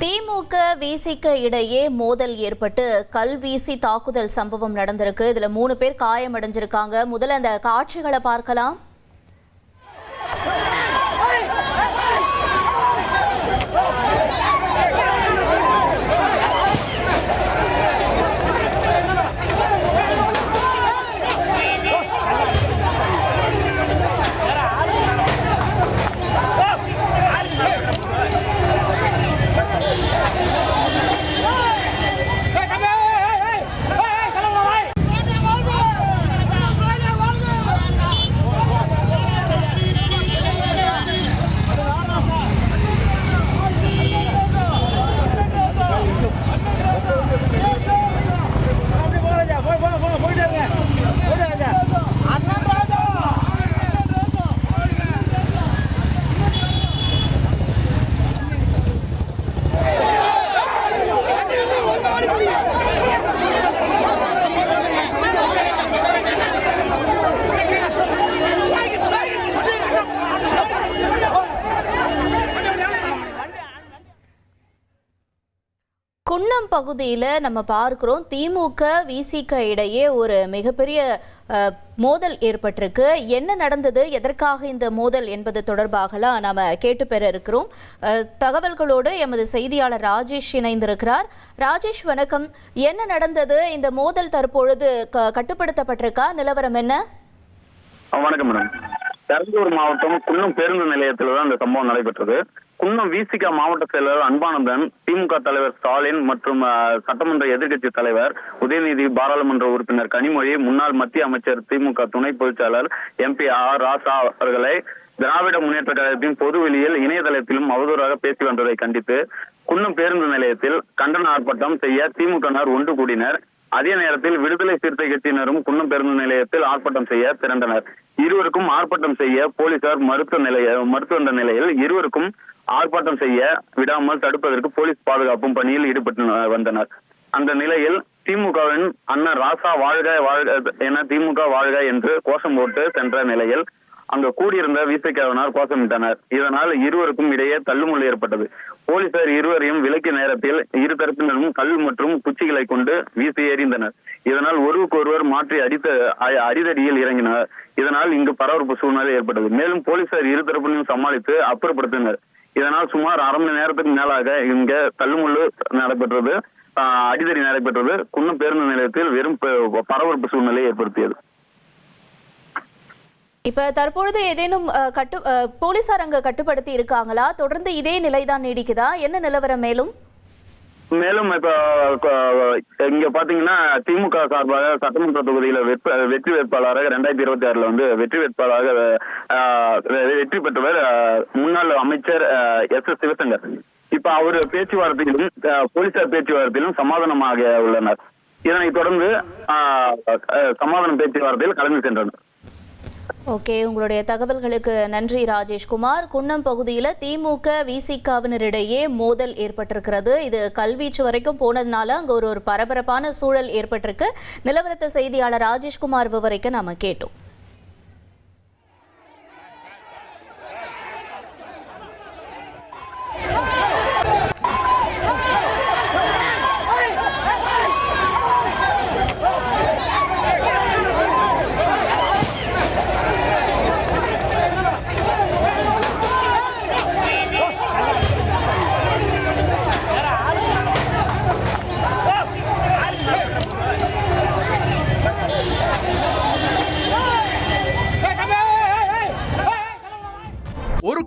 திமுக விசிக இடையே மோதல் ஏற்பட்டு கல் வீசி தாக்குதல் சம்பவம் நடந்திருக்கு. இதுல 3 பேர் காயமடைஞ்சிருக்காங்க. முதல்ல அந்த காட்சிகளை பார்க்கலாம். குன்னம் பகுதியில் நம்ம பார்க்கிறோம், திமுக விசிக இடையே ஒரு மிகப்பெரிய மோதல் ஏற்பட்டிருக்கு. என்ன நடந்தது, எதற்காக இந்த மோதல் என்பது தொடர்பாகலாம் நாம கேட்டு பெற இருக்கிறோம். தகவல்களோடு எமது செய்தியாளர் ராஜேஷ் இணைந்திருக்கிறார். ராஜேஷ் வணக்கம். என்ன நடந்தது? இந்த மோதல் தற்பொழுது கட்டுப்படுத்தப்பட்டிருக்கா? நிலவரம் என்ன? வணக்கம் மேடம். பெரம்பலூர் மாவட்டம் குன்னம் பேருந்து நிலையத்தில் தான் இந்த சம்பவம் நடைபெற்றது. குன்னம் விசிக மாவட்ட செயலர் அன்பானந்தன், திமுக தலைவர் ஸ்டாலின் மற்றும் சட்டமன்ற எதிர்க்கட்சி தலைவர் உதயநிதி, பாராளுமன்ற உறுப்பினர் கனிமொழி, முன்னாள் மத்திய அமைச்சர் திமுக துணை பொதுச்செயலர் MP ஆர் ராசா அவர்களை திராவிட முன்னேற்ற கழகத்தின் பொதுவெளியில் இணையதளத்திலும் அவதூறாக பேசி வந்ததை கண்டித்து குன்னம் பேருந்து நிலையத்தில் கண்டன ஆர்ப்பாட்டம் செய்ய திமுகவினர் ஒன்று கூடினர். அதே நேரத்தில் விடுதலை சிறுத்தை கட்சியினரும் குன்னம் பேருந்து நிலையத்தில் ஆர்ப்பாட்டம் செய்ய திரண்டனர். இருவருக்கும் ஆர்ப்பாட்டம் செய்ய போலீசார் மறுத்து வந்த நிலையில் இருவருக்கும் ஆர்ப்பாட்டம் செய்ய விடாமல் தடுப்பதற்கு போலீஸ் பாதுகாப்பும் பணியில் ஈடுபட்டு வந்தனர். அந்த நிலையில் திமுகவின் அண்ணன் ராசா வாழ்க வாழ்க என திமுக வாழ்க என்று கோஷம் போட்டு சென்ற நிலையில் அங்கு கூடியிருந்த விசிகவினர் கோஷமிட்டனர். இதனால் இருவருக்கும் இடையே தள்ளுமுள்ளு ஏற்பட்டது. போலீசார் இருவரையும் விலக்கிய நேரத்தில் இரு தரப்பினரும் கல் மற்றும் குச்சிகளை கொண்டு வீசி எறிந்தனர். இதனால் ஒருவருக்கொருவர் மாற்றி அடிதடியில் இறங்கினர். இதனால் இங்கு பரபரப்பு சூழ்நிலை ஏற்பட்டது. மேலும் போலீசார் இரு தரப்பினரும் சமாளித்து அப்புறப்படுத்தினர். இதனால் சுமார் அரை மணி நேரத்துக்கு மேலாக இங்க தள்ளுமுள்ளு நடைபெற்றது, அடிதடி நடைபெற்றது. குன்னம் பேருந்து நிலையத்தில் வெறும் பரபரப்பு சூழ்நிலையை ஏற்படுத்தியது. இப்ப தற்பொழுது ஏதேனும் போலீசார் அங்க கட்டுப்படுத்தி இருக்காங்களா? தொடர்ந்து இதே நிலைதான் நீடிக்குதா? என்ன நிலவரம்? மேலும் இப்ப இங்க பாத்தீங்கன்னா திமுக சார்பாக சட்டமன்ற தொகுதியில வெற்றி வேட்பாளராக 2026 வந்து வெற்றி வேட்பாளராக வெற்றி பெற்றவர் முன்னாள் அமைச்சர் SS சிவசங்கர். இப்ப அவர் பேச்சுவார்த்தையிலும் போலீசார் பேச்சுவார்த்தையிலும் சமாதானமாக உள்ளனர். இதனைத் தொடர்ந்து சமாதான பேச்சுவார்த்தையில் கலந்து சென்றனர். ஓகே, உங்களுடைய தகவல்களுக்கு நன்றி ராஜேஷ்குமார். குன்னம் பகுதியில் திமுக விசிகவினரிடையே மோதல் ஏற்பட்டிருக்கிறது. இது கல்வீச்சு வரைக்கும் போனதுனால அங்கே ஒரு பரபரப்பான சூழல் ஏற்பட்டிருக்கு. நிலவரத்தை செய்தியாளர் ராஜேஷ்குமார் விவரிக்க நாம கேட்டோம்.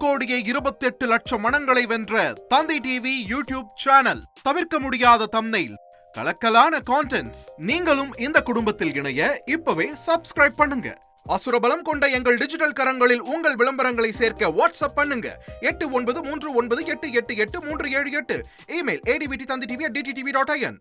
கோடியே 28 லட்சம் மனங்களை வென்ற தந்தி டிவி யூடியூப் சேனல். தவிர்க்க முடியாத தம்ப்நெயில், கலக்கலான கான்டென்ட்ஸ். நீங்களும் இந்த குடும்பத்தில் இணைய இப்பவே சப்ஸ்கிரைப் பண்ணுங்க. அசுரபலம் கொண்ட எங்கள் டிஜிட்டல் கரங்களில் உங்கள் விளம்பரங்களை சேர்க்க வாட்ஸ்அப் பண்ணுங்க. 8939888838. Email advttv@dttv.in.